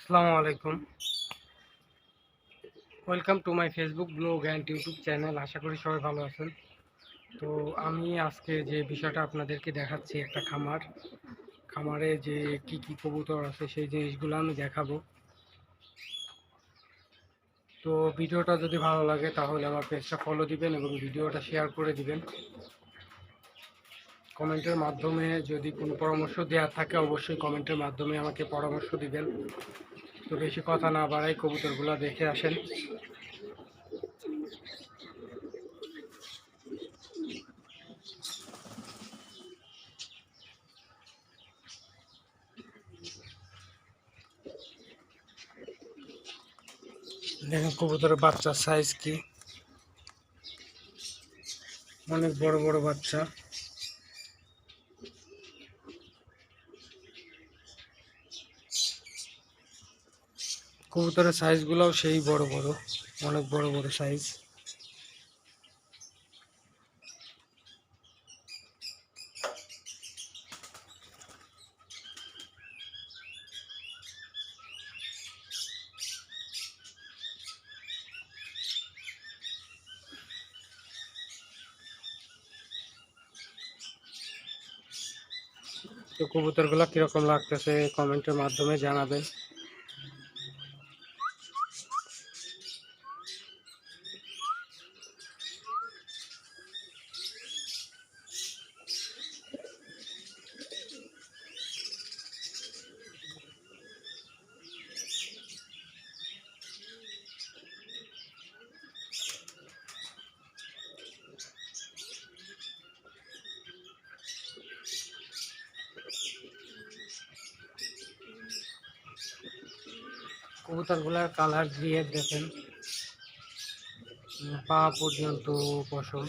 আসসালামু আলাইকুম। Welcome to my Facebook blog and YouTube channel. আশা করি সবাই ভালো আছেন। তো আমি আজকে যে বিষয়টা আপনাদেরকে দেখাচ্ছি, একটা খামারে যে কি কবুতর আছে সেই জিনিসগুলো আমি দেখাবো। তো ভিডিওটা যদি ভালো লাগে তাহলে আমার পেজটা ফলো দিবেন এবং ভিডিওটা শেয়ার করে দিবেন। কমেন্টের মাধ্যমে যদি কোনো পরামর্শ দেওয়ার থাকে অবশ্যই কমেন্টের মাধ্যমে আমাকে পরামর্শ দিবেন। তো বেশি কথা না বাড়াই কবুতরগুলো দেখে আসেন। দেখেন কবুতরের বাচ্চার সাইজ কি, অনেক বড় বড় বাচ্চা। কবুতরের সাইজগুলোও সেই বড় বড়, অনেক বড় বড় সাইজ। তো কবুতরগুলো কিরকম লাগতেছে কমেন্টের মাধ্যমে জানাবেন। কবুতরগুলার কালার দিয়ে দেখেন, পা পর্যন্ত পশম।